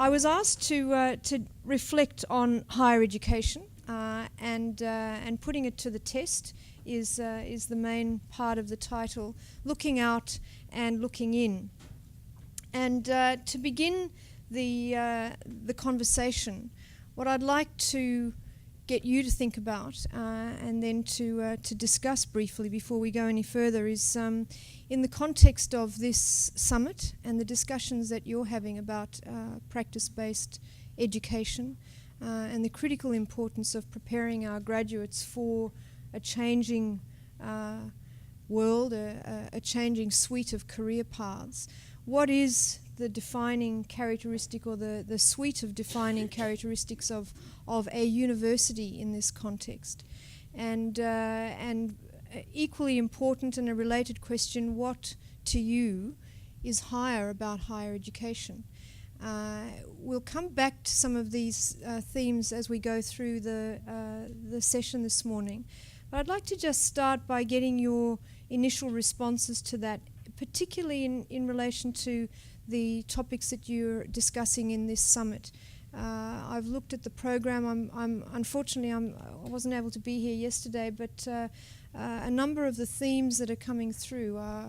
I was asked to reflect on higher education, and putting it to the test is the main part of the title, looking out and looking in. And to begin the conversation, what I'd like to get you to think about and then to discuss briefly before we go any further is in the context of this summit and the discussions that you're having about practice-based education and the critical importance of preparing our graduates for a changing world, a changing suite of career paths. What is the defining characteristic or the suite of defining characteristics of a university in this context? And equally important and a related question, what to you is higher about higher education? We'll come back to some of these themes as we go through the session this morning. But I'd like to just start by getting your initial responses to that, particularly in relation to the topics that you're discussing in this summit. I've looked at the program. Unfortunately I wasn't able to be here yesterday, but a number of the themes that are coming through are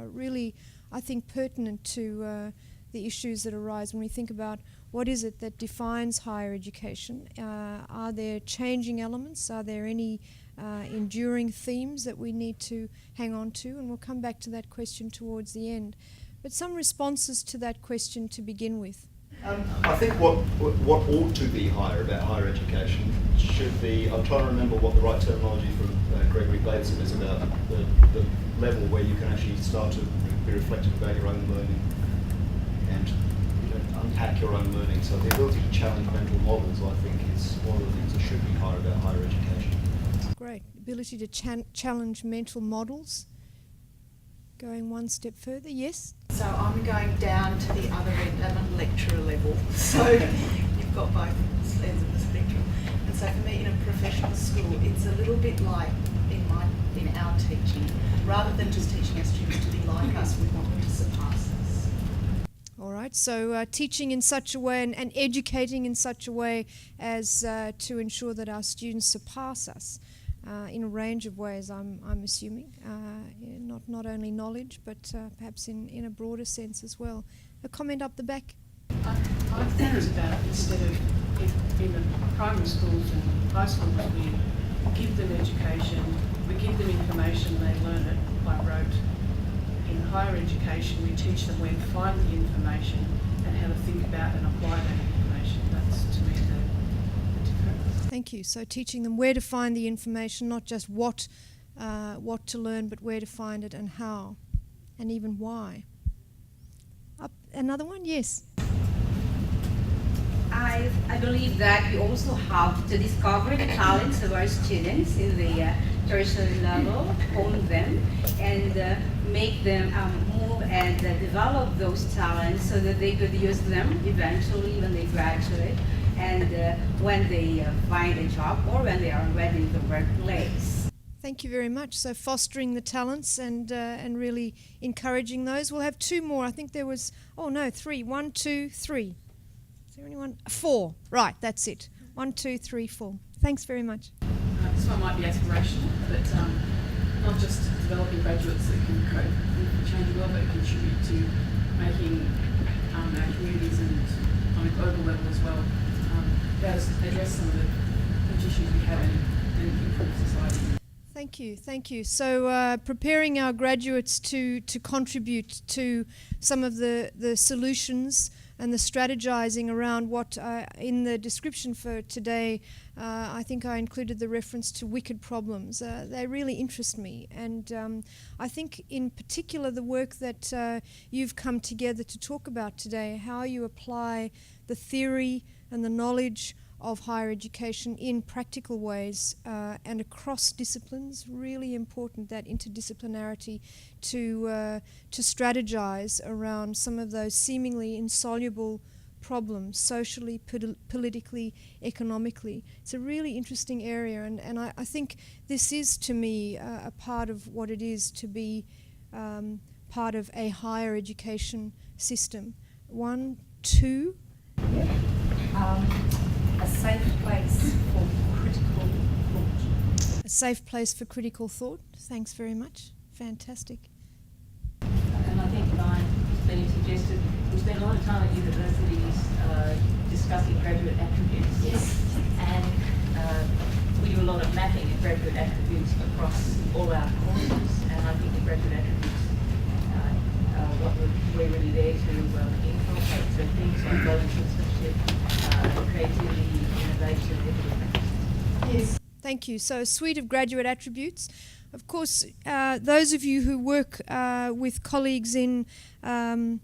really, I think, pertinent to the issues that arise when we think about what is it that defines higher education. Are there changing elements? Are there any enduring themes that we need to hang on to? And we'll come back to that question towards the end. But some responses to that question to begin with. I think what ought to be higher about higher education should be, I'm trying to remember what the right terminology from Gregory Bateson is about, the level where you can actually start to be reflective about your own learning and unpack your own learning. So the ability to challenge mental models, I think, is one of the things that should be higher about higher education. Great. Ability to challenge mental models. Going one step further, yes? So I'm going down to the other end, I'm at lecturer level. So you've got both ends of the spectrum. And so for me, in a professional school, it's a little bit like in our teaching. Rather than just teaching our students to be like us, we want them to surpass us. All right, so teaching in such a way and educating in such a way as to ensure that our students surpass us in a range of ways, I'm assuming. Not only knowledge, but perhaps in a broader sense as well. A comment up the back? I think it's about instead of in the primary schools and high schools, we give them education, we give them information, they learn it by rote. In higher education, we teach them where to find the information and how to think about and apply that information. That's, to me, the difference. Thank you. So teaching them where to find the information, not just what to learn, but where to find it and how, and even why. Up another one? Yes. I believe that we also have to discover the talents of our students in the tertiary level, hone them, and make them move and develop those talents so that they could use them eventually when they graduate and when they find a job or when they are already in the workplace. Thank you very much. So fostering the talents and really encouraging those. We'll have two more. I think there was, three. 1, 2, 3. Is there anyone? 4. Right, that's it. 1, 2, 3, 4. Thanks very much. This one might be aspirational, but not just developing graduates that can cope with the changing world, but contribute to making our communities and on a global level as well, address some of the issues we have and improve society. Thank you. So preparing our graduates to contribute to some of the solutions and the strategizing around what in the description for today, I think I included the reference to wicked problems. They really interest me, and I think in particular the work that you've come together to talk about today, how you apply the theory and the knowledge of higher education in practical ways and across disciplines. Really important, that interdisciplinarity to strategize around some of those seemingly insoluble problems, socially, politically, economically. It's a really interesting area, and I think this is, to me, a part of what it is to be part of a higher education system. 1, 2. area. A safe place for critical thought. A safe place for critical thought. Thanks very much. Fantastic. And I think mine has been suggested. We spend a lot of time at universities discussing graduate attributes. Yes. And we do a lot of mapping of graduate attributes across all our courses. And I think the graduate attributes are what we're really there to inculcate. So things like global citizenship, creativity, innovation, everything. Yes. Thank you. So a suite of graduate attributes. Of course, those of you who work with colleagues in the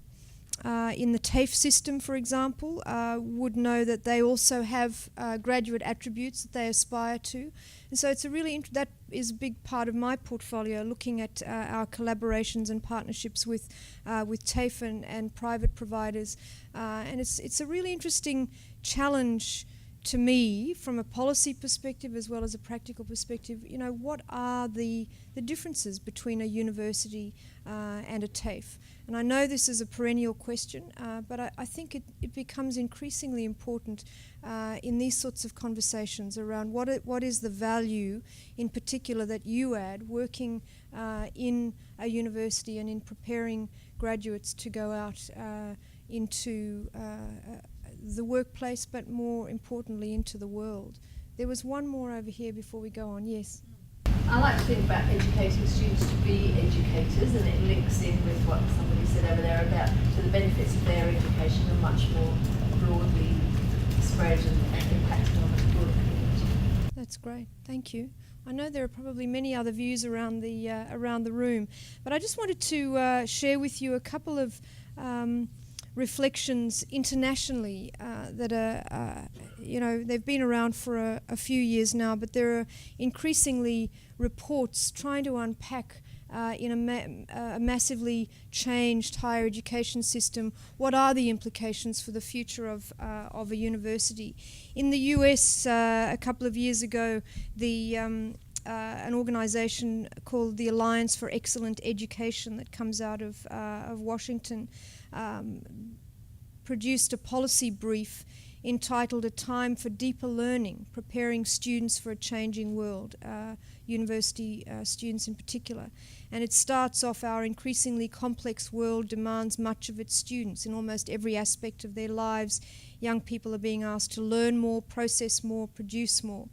TAFE system, for example, would know that they also have graduate attributes that they aspire to. And so it's a really that is a big part of my portfolio, looking at our collaborations and partnerships with TAFE and private providers. And it's a really interesting challenge to me, from a policy perspective as well as a practical perspective. You know, what are the differences between a university and a TAFE? And I know this is a perennial question, but I think it becomes increasingly important in these sorts of conversations around what is the value in particular that you add working in a university and in preparing graduates to go out into the workplace, but more importantly into the world. There was one more over here before we go on. Yes. I like to think about educating students to be educators, and it links in with what somebody said over there about the benefits of their education are much more broadly spread and impacting on the broader community. That's great. Thank you. I know there are probably many other views around the room, but I just wanted to share with you a couple of reflections internationally that are, they've been around for a few years now, but there are increasingly reports trying to unpack in a massively changed higher education system, what are the implications for the future of a university. In the US, a couple of years ago, an organization called the Alliance for Excellent Education that comes out of Washington produced a policy brief entitled A Time for Deeper Learning, Preparing Students for a Changing World, university students in particular. And it starts off, our increasingly complex world demands much of its students. In almost every aspect of their lives, young people are being asked to learn more, process more, produce more.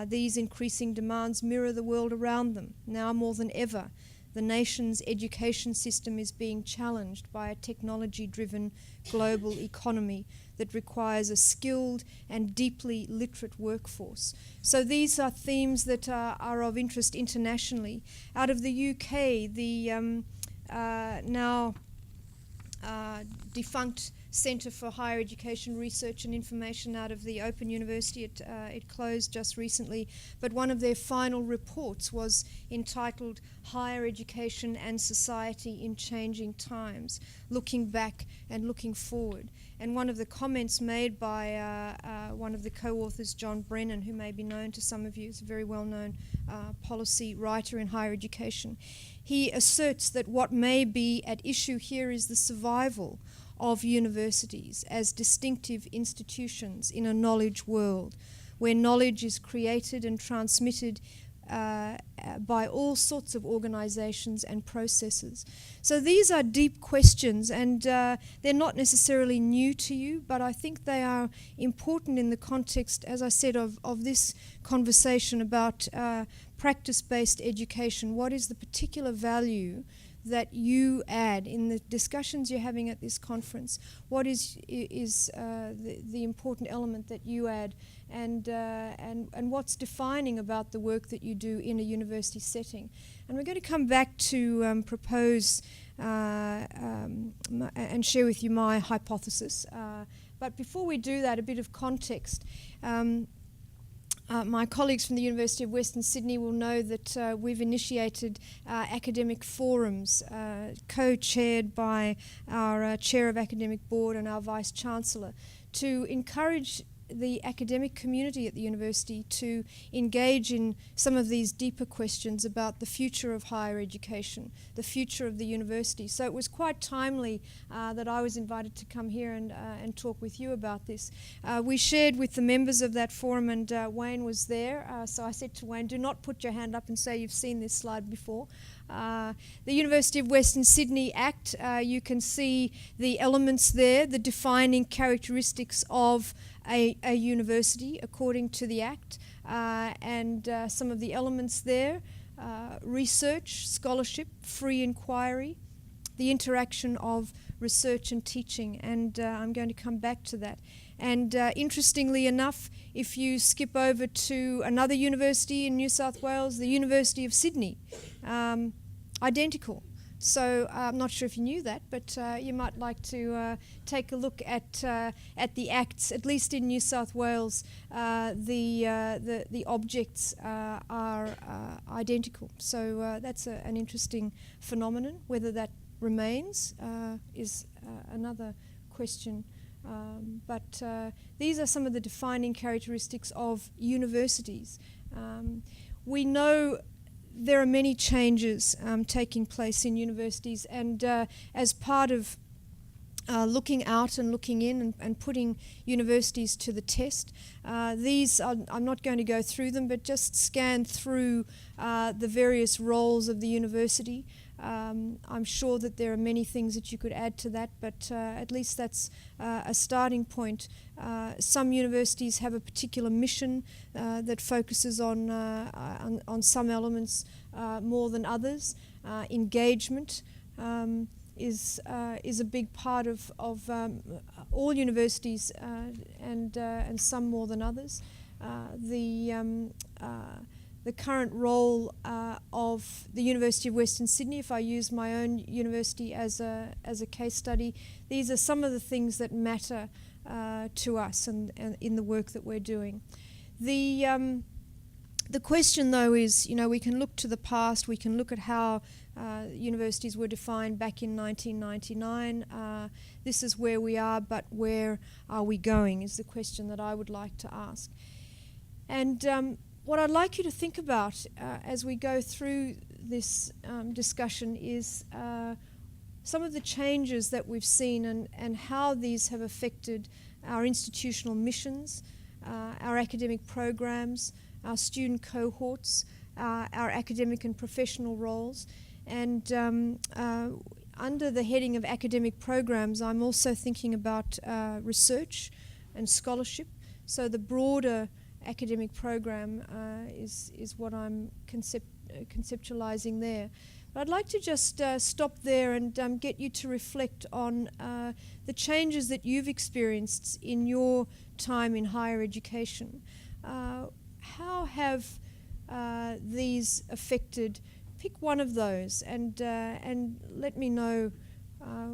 These increasing demands mirror the world around them. Now more than ever, the nation's education system is being challenged by a technology-driven global economy that requires a skilled and deeply literate workforce. So these are themes that are of interest internationally. Out of the UK, the now defunct Centre for Higher Education Research and Information out of the Open University. It closed just recently, but one of their final reports was entitled Higher Education and Society in Changing Times, looking back and looking forward. And one of the comments made by one of the co-authors, John Brennan, who may be known to some of you, is a very well-known policy writer in higher education. He asserts that what may be at issue here is the survival of universities as distinctive institutions in a knowledge world, where knowledge is created and transmitted by all sorts of organizations and processes. So these are deep questions, and they're not necessarily new to you, but I think they are important in the context, as I said, of this conversation about practice-based education. What is the particular value that you add in the discussions you're having at this conference? What is the important element that you add, and what's defining about the work that you do in a university setting? And we're going to come back to propose and share with you my hypothesis. But before we do that, a bit of context. My colleagues from the University of Western Sydney will know that we've initiated academic forums co-chaired by our Chair of Academic Board and our Vice-Chancellor to encourage the academic community at the university to engage in some of these deeper questions about the future of higher education, the future of the university. So it was quite timely that I was invited to come here and talk with you about this. We shared with the members of that forum, and Wayne was there, so I said to Wayne, do not put your hand up and say you've seen this slide before. The University of Western Sydney Act, you can see the elements there, the defining characteristics of a university according to the Act, and some of the elements there, research, scholarship, free inquiry, the interaction of research and teaching, and I'm going to come back to that. And interestingly enough, if you skip over to another university in New South Wales, the University of Sydney, identical. So I'm not sure if you knew that, but you might like to take a look at the acts, at least in New South Wales. The objects are identical. So that's an interesting phenomenon. Whether that remains is another question. But these are some of the defining characteristics of universities. We know there are many changes taking place in universities, and as part of looking out and looking in and putting universities to the test, these I'm not going to go through them, but just scan through the various roles of the university. I'm sure that there are many things that you could add to that, but at least that's a starting point. Some universities have a particular mission that focuses on some elements more than others. Engagement is a big part of all universities, and some more than others. The current role of the University of Western Sydney, if I use my own university as a case study, these are some of the things that matter to us and in the work that we're doing. The question, though, is, we can look to the past, we can look at how universities were defined back in 1999. This is where we are, but where are we going, is the question that I would like to ask. And what I'd like you to think about as we go through this discussion is some of the changes that we've seen and how these have affected our institutional missions, our academic programs, our student cohorts, our academic and professional roles. And under the heading of academic programs, I'm also thinking about research and scholarship. So the broader academic program is what I'm conceptualizing there. But I'd like to just stop there and get you to reflect on the changes that you've experienced in your time in higher education. How have these affected? Pick one of those and let me know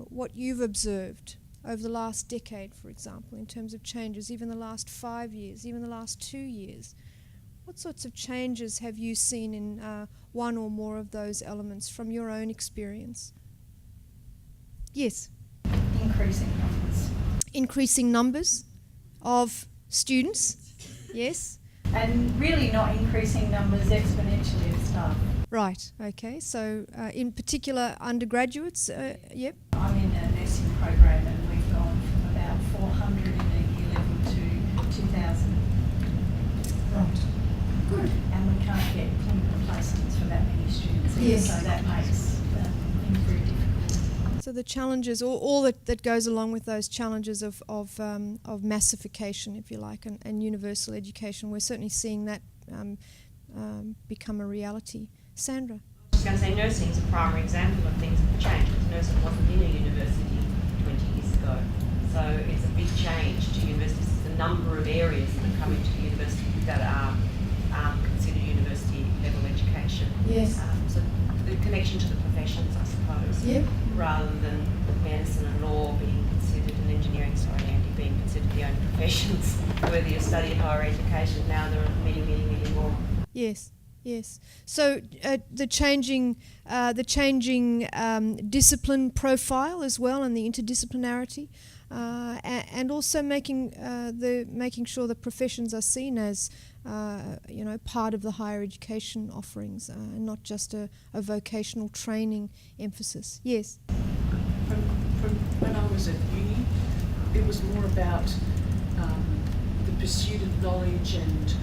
what you've observed over the last decade, for example, in terms of changes, even the last 5 years, even the last 2 years. What sorts of changes have you seen in one or more of those elements from your own experience? Yes? Increasing numbers. Increasing numbers of students? Yes? And really not increasing numbers exponentially of staff. Right, okay. So in particular undergraduates, yep. I'm in a nursing program and we've gone from about 400 in a year level to 2,000. Right. Good. And we can't get clinical placements for that many students either, Yes. so that makes things very difficult. So the challenges, all that goes along with those challenges of massification, if you like, and universal education, we're certainly seeing that become a reality. Sandra? I was going to say nursing is a primary example of things that have changed, because nursing wasn't in a university 20 years ago. So it's a big change to universities. There's a number of areas that come into the university that are considered university level education. Yes. So the connection to the professions, I suppose, Yep. rather than medicine and law being considered, and engineering, Andy, being considered the only professions worthy of study in higher education. Now there are many more. Yes. Yes. So the changing discipline profile as well, and the interdisciplinarity. and also making sure that professions are seen as part of the higher education offerings, and not just a vocational training emphasis. Yes. From when I was at uni, it was more about the pursuit of knowledge and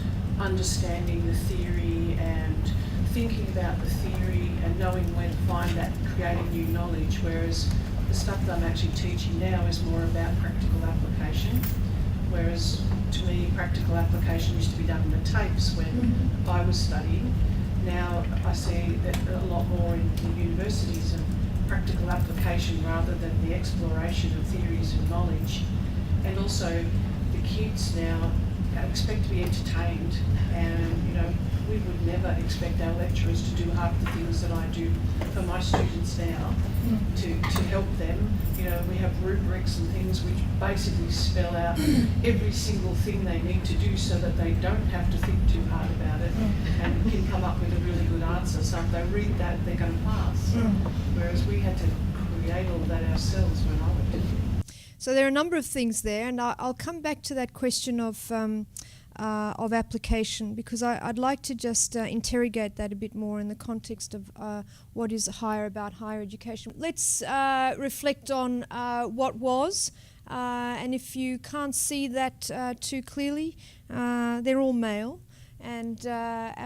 understanding the theory and thinking about the theory and knowing where to find that and creating new knowledge, whereas the stuff that I'm actually teaching now is more about practical application, whereas to me practical application used to be done in the tapes when I was studying. Now I see that a lot more in the universities of practical application rather than the exploration of theories and knowledge. And also the kids now expect to be entertained, and we would never expect our lecturers to do half the things that I do for my students now to help them. We have rubrics and things which basically spell out every single thing they need to do so that they don't have to think too hard about it and can come up with a really good answer. So if they read that, they're going to pass. Whereas we had to create all that ourselves when I was doing it. So there are a number of things there, and I'll come back to that question of application, because I'd like to just interrogate that a bit more in the context of what is about higher education. Let's reflect on what was, and if you can't see that too clearly, they're all male. And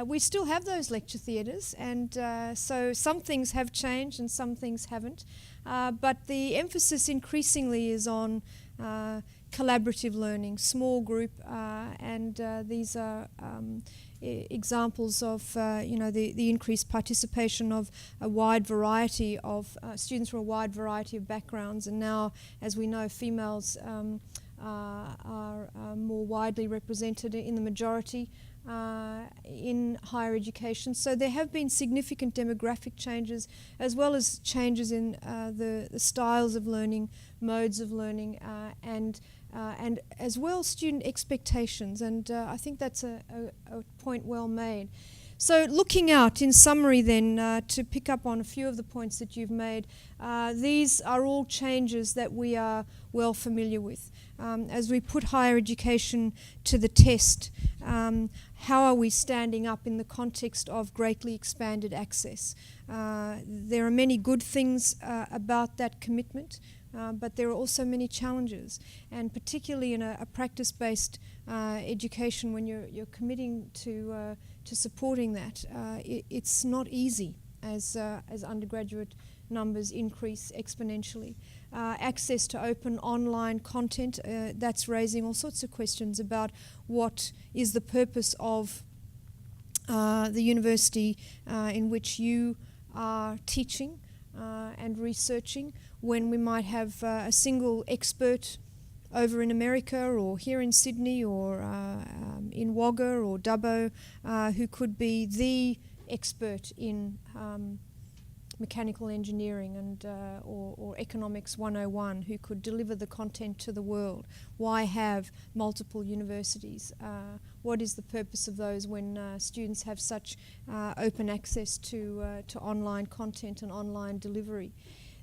we still have those lecture theatres, and so some things have changed and some things haven't. But the emphasis increasingly is on collaborative learning, small group, and these are examples of the increased participation of a wide variety of students from a wide variety of backgrounds. And now, as we know, females are more widely represented in the majority in higher education. So there have been significant demographic changes, as well as changes in the styles of learning, modes of learning, and as well student expectations. And I think that's a point well made. So looking out, in summary then, to pick up on a few of the points that you've made, these are all changes that we are well familiar with. As we put higher education to the test, how are we standing up in the context of greatly expanded access? There are many good things about that commitment, but there are also many challenges, and particularly in a practice-based education, when you're committing to supporting that, it's not easy as undergraduate numbers increase exponentially. Access to open online content, that's raising all sorts of questions about what is the purpose of the university in which you are teaching and researching, when we might have a single expert over in America or here in Sydney or in Wagga or Dubbo who could be the expert in mechanical engineering and or economics 101, who could deliver the content to the world. Why have multiple universities? What is the purpose of those when students have such open access to online content and online delivery?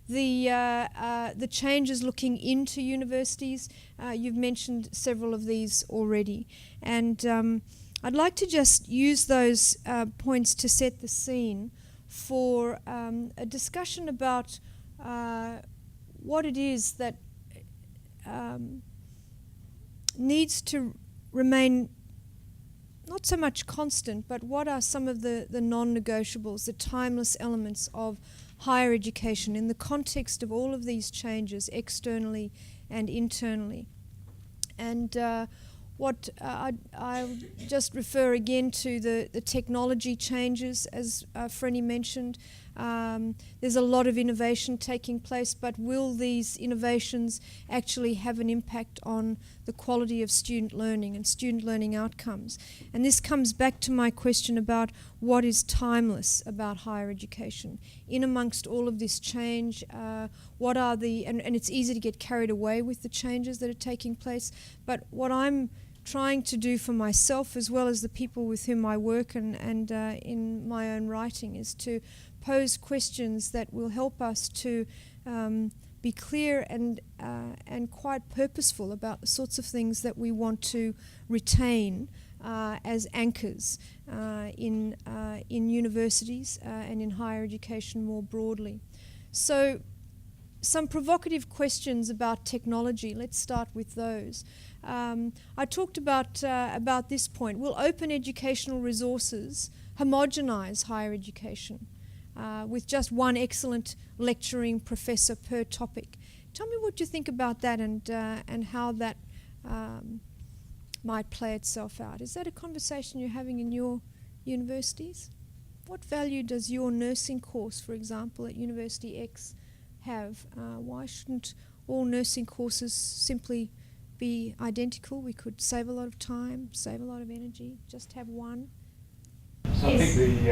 The changes looking into universities, you've mentioned several of these already, and I'd like to just use those points to set the scene for a discussion about what it is that needs to remain not so much constant, but what are some of the non-negotiables, the timeless elements of higher education in the context of all of these changes externally and internally. And what I'll just refer again to the technology changes, as Frenny mentioned. There's a lot of innovation taking place, but will these innovations actually have an impact on the quality of student learning and student learning outcomes? And this comes back to my question about what is timeless about higher education. In amongst all of this change, what are and it's easy to get carried away with the changes that are taking place, but what I'm trying to do for myself, as well as the people with whom I work and in my own writing, is to pose questions that will help us to be clear and quite purposeful about the sorts of things that we want to retain as anchors in universities and in higher education more broadly. So, some provocative questions about technology. Let's start with those. I talked about this point. Will open educational resources homogenize higher education with just one excellent lecturing professor per topic? Tell me what you think about that and how that might play itself out. Is that a conversation you're having in your universities? What value does your nursing course, for example, at University X have? Why shouldn't all nursing courses simply be identical? We could save a lot of time, save a lot of energy, just have one. So I think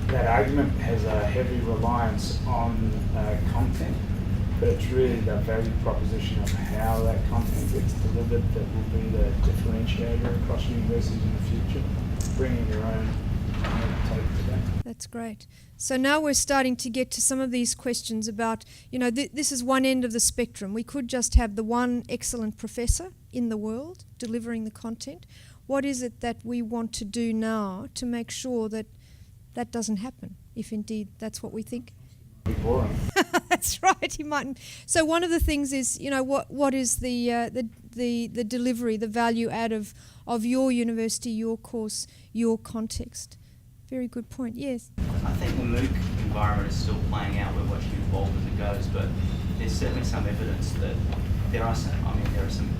that argument has a heavy reliance on content, but it's really the value proposition of how that content gets delivered that will be the differentiator across universities in the future, bringing your own take to that. That's great. So now we're starting to get to some of these questions about, this is one end of the spectrum. We could just have the one excellent professor in the world delivering the content. What is it that we want to do now to make sure that that doesn't happen, if indeed that's what we think? Be boring. That's right. You mightn't. So one of the things is, what is the delivery, the value add of your university, your course, your context? Very good point. Yes. I think the MOOC environment is still playing out. We're watching it evolve as it goes, but there's certainly some evidence that there are some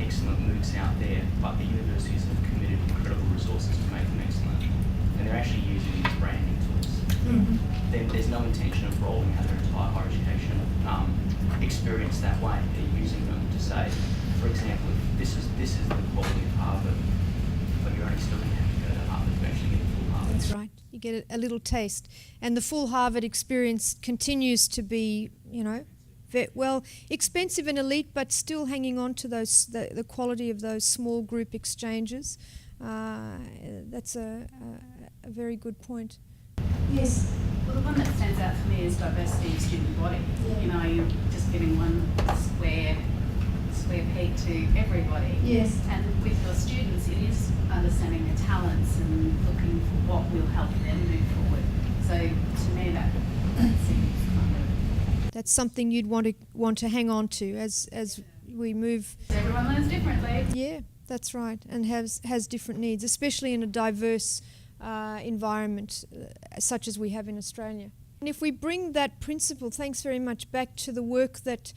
excellent MOOCs out there, but the universities have committed incredible resources to make them excellent, and they're actually using these branding tools. Mm-hmm. There's no intention of rolling out their entire higher education experience that way. They're using them to say, for example, this is the quality of Harvard, but you're only still going to have to go to Harvard to actually get a full Harvard. That's right. You get a little taste, and the full Harvard experience continues to be, expensive and elite, but still hanging on to those the quality of those small group exchanges. That's a very good point. Yes. Well, the one that stands out for me is diversity of student body. Yeah. You're just giving one square peg to everybody. Yes. And with your students, it is understanding their talents and looking for what will help them move forward. So to me, that seems kind of... That's something you'd want to hang on to as we move. Everyone learns differently. Yeah, that's right, and has different needs, especially in a diverse environment such as we have in Australia. And if we bring that principle, thanks very much, back to the work that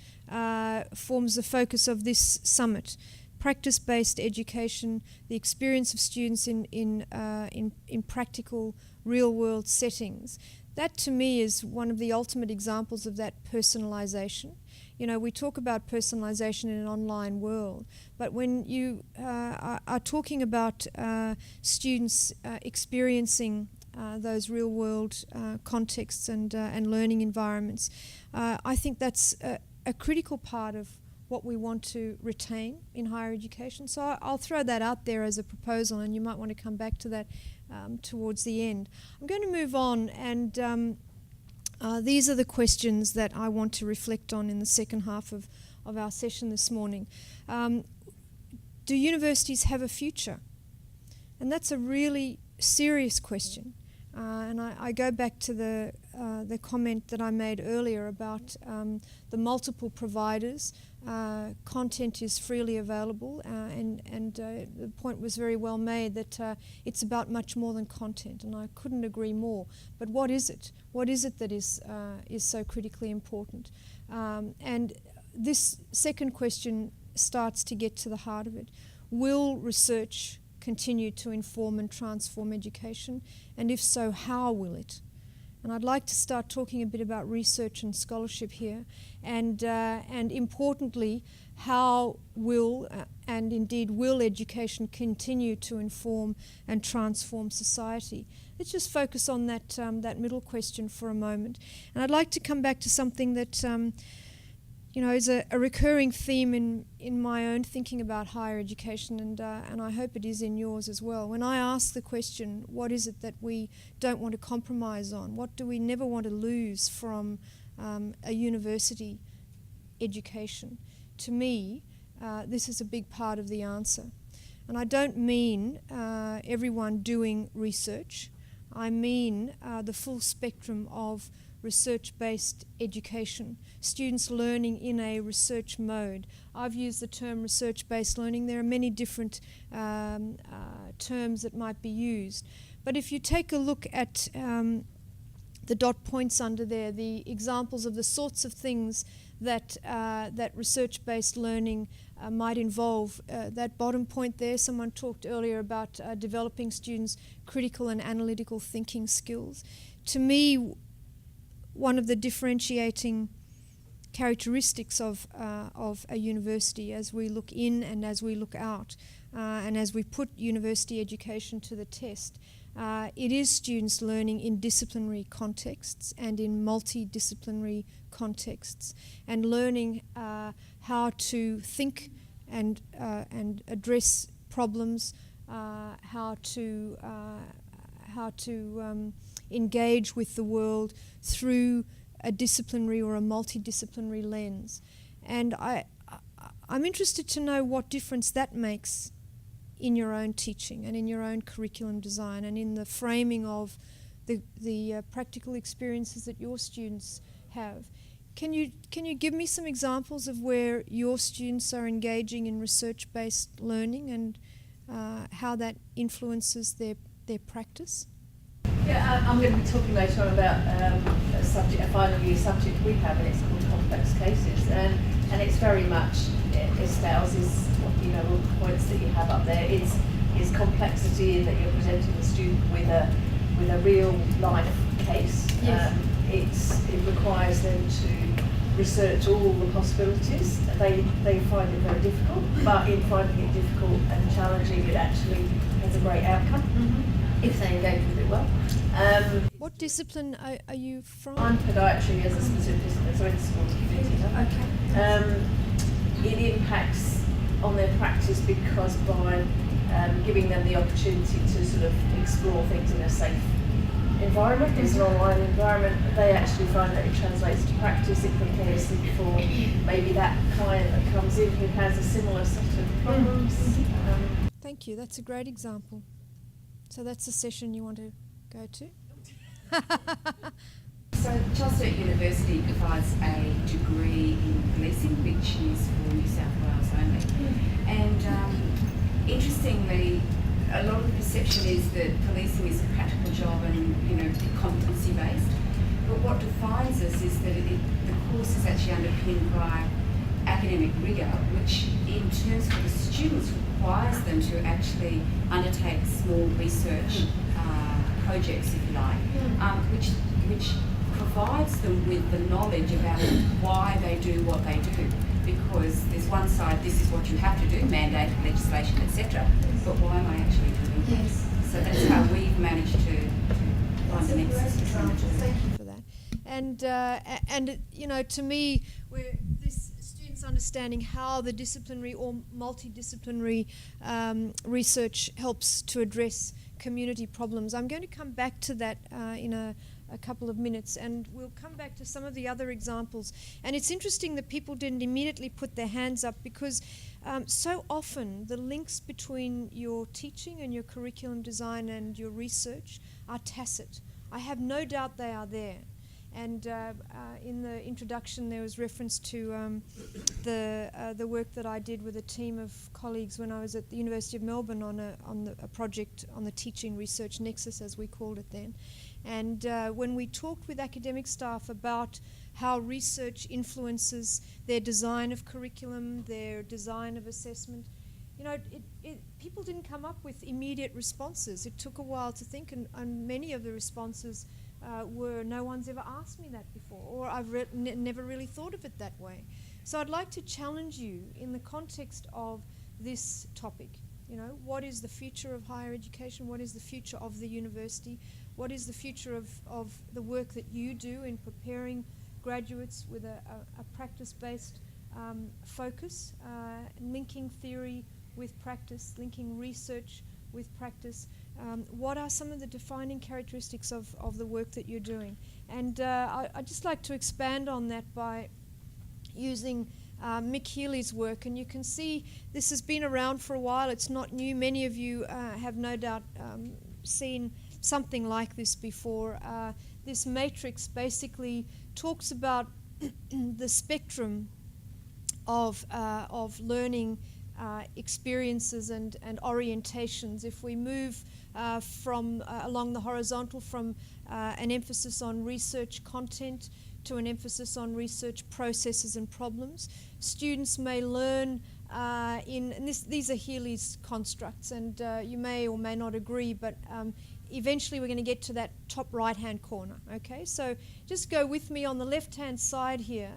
forms the focus of this summit, practice-based education, the experience of students in practical, real-world settings, that to me is one of the ultimate examples of that personalisation. We talk about personalisation in an online world, but when you are talking about students experiencing those real-world contexts and learning environments, I think that's a critical part of what we want to retain in higher education. So I'll throw that out there as a proposal, and you might want to come back to that towards the end. I'm going to move on, and these are the questions that I want to reflect on in the second half of our session this morning. Do universities have a future? And that's a really serious question. And I go back to the comment that I made earlier about the multiple providers. Content is freely available, and the point was very well made that it's about much more than content, and I couldn't agree more. But what is it? What is it that is so critically important? And this second question starts to get to the heart of it. Will research continue to inform and transform education? And if so, how will it? And I'd like to start talking a bit about research and scholarship here, and importantly, how will and indeed will education continue to inform and transform society? Let's just focus on that middle question for a moment. And I'd like to come back to something that is a recurring theme in my own thinking about higher education, and I hope it is in yours as well. When I ask the question, what is it that we don't want to compromise on? What do we never want to lose from a university education. To me, this is a big part of the answer. And I don't mean everyone doing research. I mean the full spectrum of research-based education, students learning in a research mode. I've used the term research-based learning. There are many different terms that might be used. But if you take a look at the dot points under there, the examples of the sorts of things that that research-based learning might involve. That bottom point there, someone talked earlier about developing students' critical and analytical thinking skills. To me, one of the differentiating characteristics of a university as we look in and as we look out, and as we put university education to the test, it is students learning in disciplinary contexts and in multidisciplinary contexts, and learning how to think and address problems, how to engage with the world through a disciplinary or a multidisciplinary lens. And I'm interested to know what difference that makes in your own teaching and in your own curriculum design and in the framing of the practical experiences that your students have. Can you give me some examples of where your students are engaging in research-based learning and how that influences their practice? Yeah, I'm going to be talking later on about a final year subject we have, and it's called complex cases, and it's very much espouses all the points that you have up there. It's complexity in that you're presenting the student with a real life case. Yes. It requires them to research all the possibilities. They find it very difficult, but in finding it difficult and challenging, it actually has a great outcome. Mm-hmm. If they engage with it well. What discipline are you from? I'm podiatry as a specific discipline, so in school community. Okay. It impacts on their practice because by giving them the opportunity to sort of explore things in a safe environment, it's an online environment, they actually find that it translates to practice. It prepares them for maybe that client that comes in who has a similar set of problems. Thank you, that's a great example. So that's a session you want to go to? So Charles Sturt University provides a degree in policing, which is for New South Wales only. And interestingly, a lot of the perception is that policing is a practical job and competency based. But what defines us is that the course is actually underpinned by academic rigour, which in terms for the students requires them to actually undertake small research projects, if you like, which provides them with the knowledge about why they do what they do. Because there's one side, this is what you have to do, mandate, legislation, etc. But why am I actually doing it? Yes. So that's how we've managed to find the nexus between the two. Thank you for that. And to me, where this students understanding how the disciplinary or multidisciplinary research helps to address community problems. I'm going to come back to that in a couple of minutes, and we'll come back to some of the other examples. And it's interesting that people didn't immediately put their hands up because so often the links between your teaching and your curriculum design and your research are tacit. I have no doubt they are there. And in the introduction there was reference to the work that I did with a team of colleagues when I was at the University of Melbourne on a project on the teaching research nexus, as we called it then. And when we talked with academic staff about how research influences their design of curriculum, their design of assessment, people didn't come up with immediate responses. It took a while to think, and many of the responses were, no one's ever asked me that before, or I've never really thought of it that way. So I'd like to challenge you in the context of this topic. What is the future of higher education? What is the future of the university? What is the future of the work that you do in preparing graduates with a practice-based focus, linking theory with practice, linking research with practice? What are some of the defining characteristics of the work that you're doing? And I'd just like to expand on that by, using Mick Healy's work, and you can see this has been around for a while. It's not new. Many of you have no doubt seen something like this before. This matrix basically talks about the spectrum of learning experiences and orientations. If we move from along the horizontal from an emphasis on research content to an emphasis on research processes and problems, students may learn these are Healy's constructs, and you may or may not agree, but eventually we're going to get to that top right-hand corner, okay? So just go with me on the left-hand side here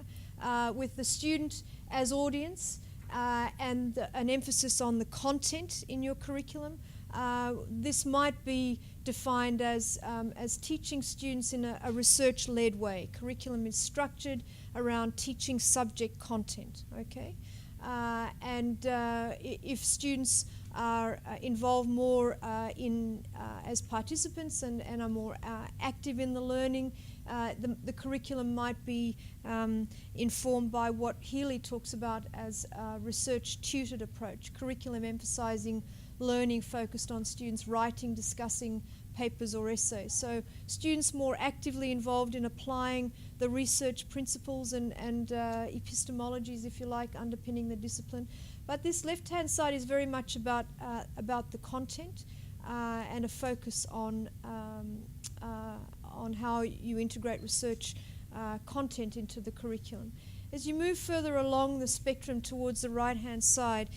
with the student as audience and an emphasis on the content in your curriculum. This might be defined as teaching students in a research-led way. Curriculum is structured around teaching subject content, okay? If students are involved more as participants and are more active in the learning, the curriculum might be informed by what Healy talks about as a research-tutored approach, curriculum emphasizing learning focused on students writing, discussing papers or essays. So students more actively involved in applying the research principles and epistemologies, if you like, underpinning the discipline. But this left-hand side is very much about the content and a focus on how you integrate research content into the curriculum. As you move further along the spectrum towards the right-hand side,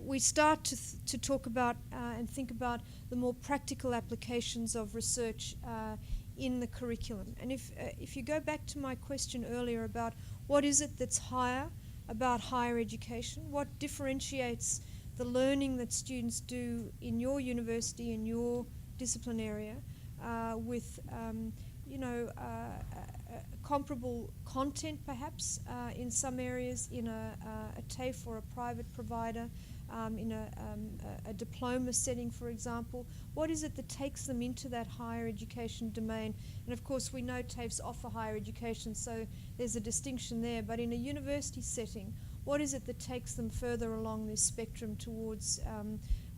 we start to talk about and think about the more practical applications of research in the curriculum. And if you go back to my question earlier about what is it that's higher about higher education, what differentiates the learning that students do in your university, in your discipline area, with comparable content perhaps in some areas in a TAFE or a private provider, in a diploma setting, for example. What is it that takes them into that higher education domain? And of course we know TAFEs offer higher education, so there's a distinction there, but in a university setting, what is it that takes them further along this spectrum towards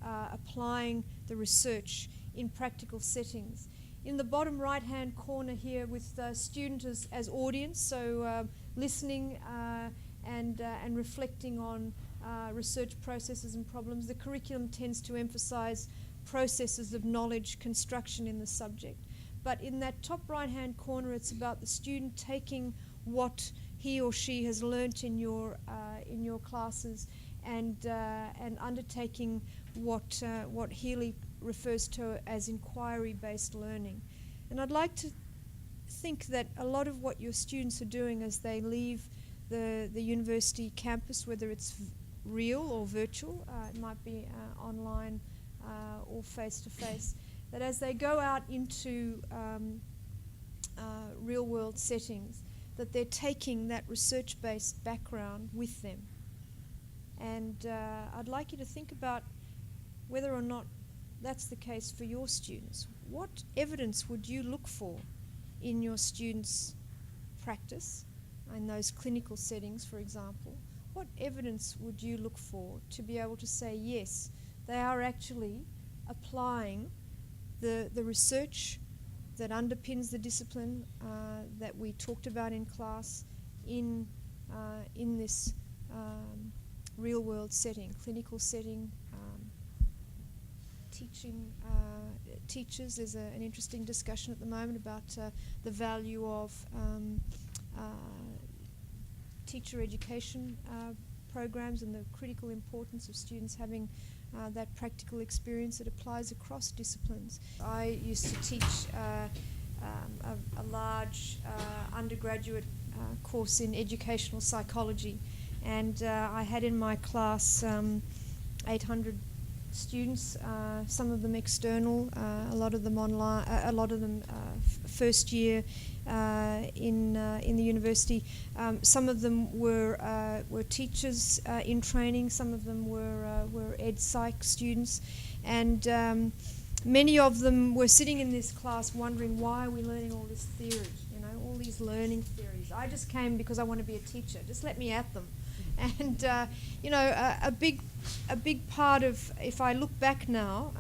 applying the research in practical settings? In the bottom right-hand corner here with the student as audience, so listening and reflecting on research processes and problems, the curriculum tends to emphasize processes of knowledge construction in the subject. But in that top right-hand corner, it's about the student taking what he or she has learnt in your classes and undertaking what Healy refers to as inquiry-based learning. And I'd like to think that a lot of what your students are doing as they leave the university campus, whether it's real or virtual, it might be online or face-to-face, that as they go out into real-world settings, that they're taking that research-based background with them. And I'd like you to think about whether or not that's the case for your students. What evidence would you look for in your students' practice, in those clinical settings, for example? What evidence would you look for to be able to say, yes, they are actually applying the research that underpins the discipline that we talked about in class in this real-world setting, clinical setting, teaching teachers. There's an interesting discussion at the moment about the value of teacher education programs and the critical importance of students having that practical experience that applies across disciplines. I used to teach a large undergraduate course in educational psychology, and I had in my class 800 students, some of them external, a lot of them online, a lot of them first year in the university. Some of them were teachers in training. Some of them were ed psych students, many of them were sitting in this class wondering, why are we learning all this theory? You know, all these learning theories. I just came because I want to be a teacher. Just let me at them. And a big part of, if I look back now,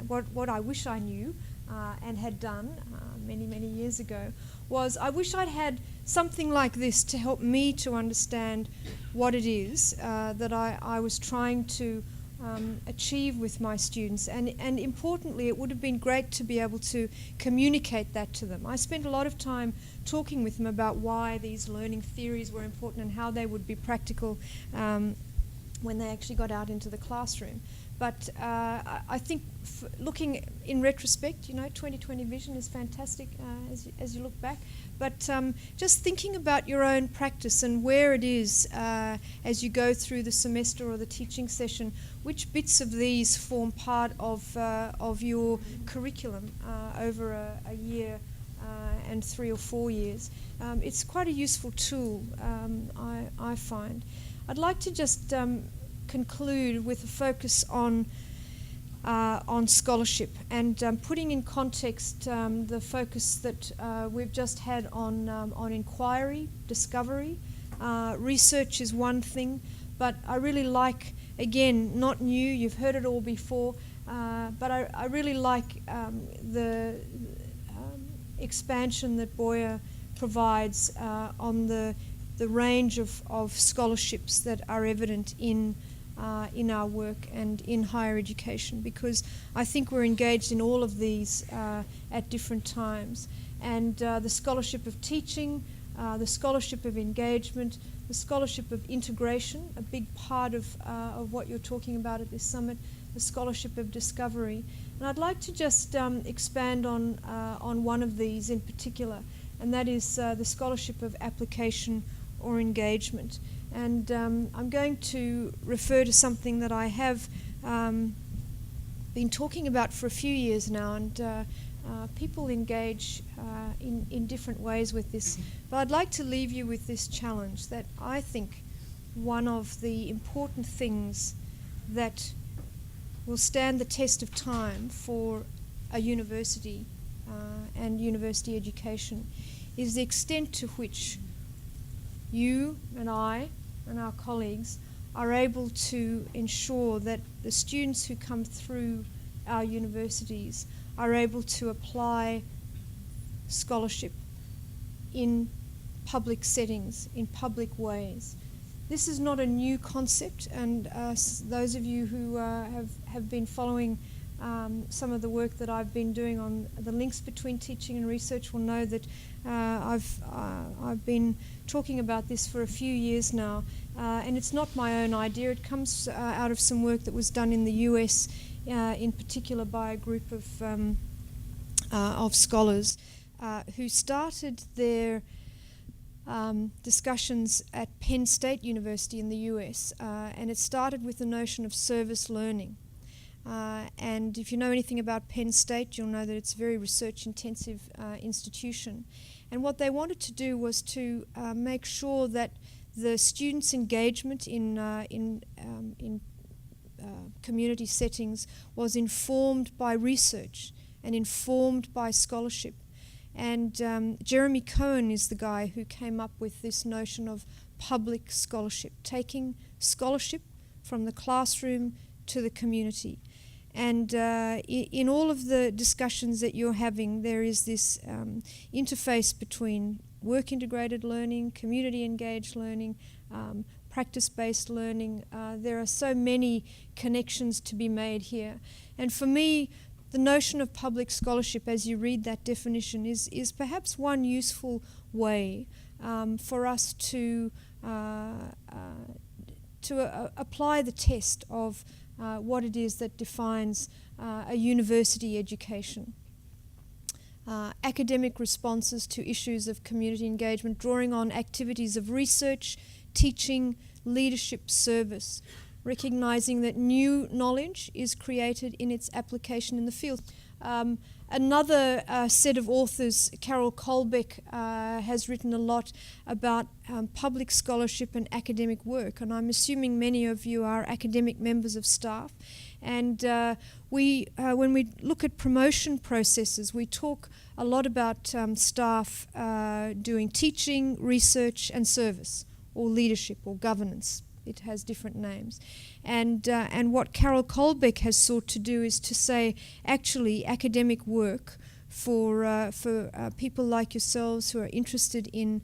what I wish I knew and had done many years ago, was I wish I'd had something like this to help me to understand what it is that I was trying to achieve with my students, and importantly, it would have been great to be able to communicate that to them. I spent a lot of time talking with them about why these learning theories were important and how they would be practical when they actually got out into the classroom. But I think looking in retrospect, 2020 vision is fantastic as you look back. But just thinking about your own practice and where it is as you go through the semester or the teaching session, which bits of these form part of your curriculum over a year and 3 or 4 years. It's quite a useful tool, I find. I'd like to just conclude with a focus on scholarship and putting in context the focus that we've just had on inquiry, discovery. Research is one thing, but I really like, again, not new, you've heard it all before, but I really like the expansion that Boyer provides on the range of scholarships that are evident in our work and in higher education, because I think we're engaged in all of these at different times. And the scholarship of teaching, the scholarship of engagement, the scholarship of integration, a big part of what you're talking about at this summit, the scholarship of discovery. And I'd like to just expand on one of these in particular, and that is the scholarship of application or engagement. And I'm going to refer to something that I have been talking about for a few years now, and people engage in different ways with this. But I'd like to leave you with this challenge that I think one of the important things that will stand the test of time for a university and university education is the extent to which you and I and our colleagues are able to ensure that the students who come through our universities are able to apply scholarship in public settings, in public ways. This is not a new concept, and those of you who have been following some of the work that I've been doing on the links between teaching and research will know that I've been talking about this for a few years now, and it's not my own idea. It comes out of some work that was done in the US, in particular by a group of scholars who started their discussions at Penn State University in the US, and it started with the notion of service learning. And if you know anything about Penn State, you'll know that it's a very research-intensive institution. And what they wanted to do was to make sure that the students' engagement in community settings was informed by research and informed by scholarship. And Jeremy Cohen is the guy who came up with this notion of public scholarship, taking scholarship from the classroom to the community. And in all of the discussions that you're having, there is this interface between work-integrated learning, community-engaged learning, practice-based learning. There are so many connections to be made here. And for me, the notion of public scholarship, as you read that definition, is perhaps one useful way for us to apply the test of what it is that defines a university education. Academic responses to issues of community engagement, drawing on activities of research, teaching, leadership, service, recognizing that new knowledge is created in its application in the field. Another set of authors, Carol Kolbeck, has written a lot about public scholarship and academic work, and I'm assuming many of you are academic members of staff. And when we look at promotion processes, we talk a lot about staff doing teaching, research, and service, or leadership, or governance. It has different names. And what Carol Colbeck has sought to do is to say, actually, academic work for people like yourselves who are interested in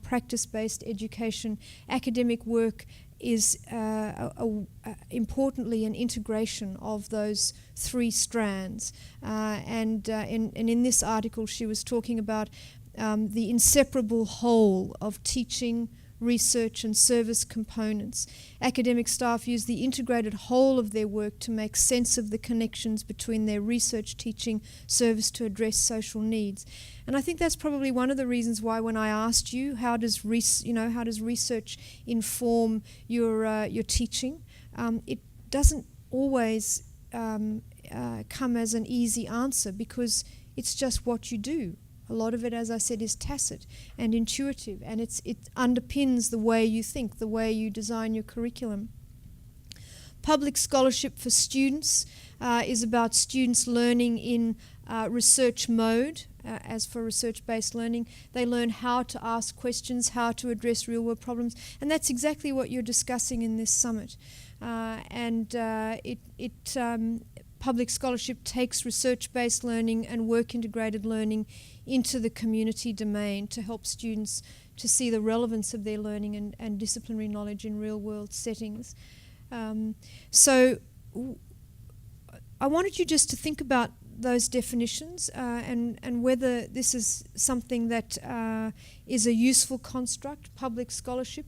practice-based education, academic work is importantly an integration of those three strands. And in this article, she was talking about the inseparable whole of teaching, research, and service components. Academic staff use the integrated whole of their work to make sense of the connections between their research, teaching, service to address social needs. And I think that's probably one of the reasons why, when I asked you how does research inform your teaching, it doesn't always come as an easy answer, because it's just what you do. A lot of it, as I said, is tacit and intuitive, and it underpins the way you think, the way you design your curriculum. Public scholarship for students is about students learning in research mode. As for research-based learning, they learn how to ask questions, how to address real-world problems, and that's exactly what you're discussing in this summit. Public scholarship takes research-based learning and work-integrated learning into the community domain to help students to see the relevance of their learning and disciplinary knowledge in real-world settings. So I wanted you just to think about those definitions and whether this is something that is a useful construct, public scholarship.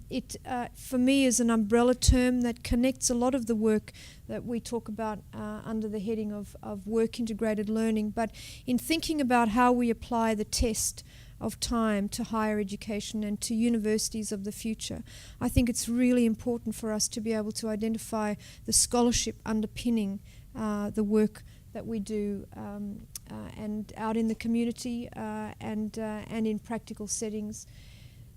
It, for me, is an umbrella term that connects a lot of the work that we talk about under the heading of work-integrated learning. But in thinking about how we apply the test of time to higher education and to universities of the future, I think it's really important for us to be able to identify the scholarship underpinning the work that we do and out in the community and in practical settings.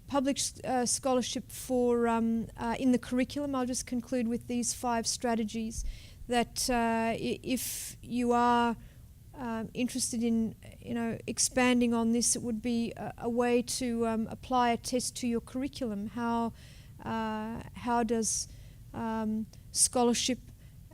Public scholarship for in the curriculum, I'll just conclude with these 5 strategies that if you are interested in expanding on this, it would be a way to apply a test to your curriculum. How does scholarship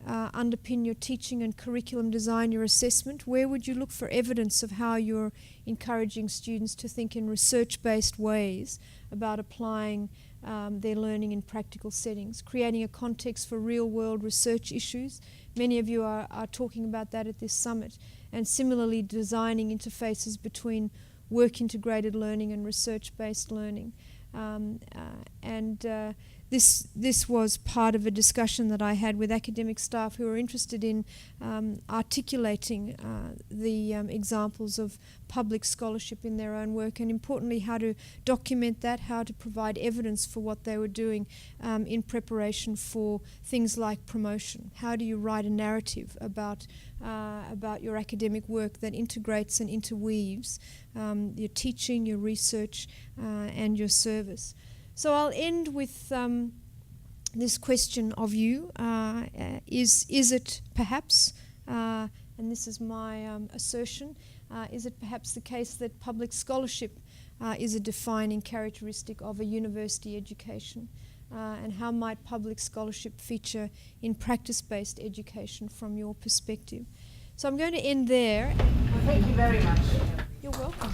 underpin your teaching and curriculum design, your assessment? Where would you look for evidence of how you're encouraging students to think in research-based ways about applying their learning in practical settings, creating a context for real-world research issues? Many of you are talking about that at this summit. And similarly, designing interfaces between work-integrated learning and research-based learning. This was part of a discussion that I had with academic staff who are interested in articulating the examples of public scholarship in their own work, and importantly how to document that, how to provide evidence for what they were doing in preparation for things like promotion. How do you write a narrative about your academic work that integrates and interweaves your teaching, your research, and your service? So I'll end with this question of you. Is it perhaps, and this is my assertion, is it perhaps the case that public scholarship is a defining characteristic of a university education? And how might public scholarship feature in practice-based education from your perspective? So I'm going to end there. Well, thank you very much. You're welcome.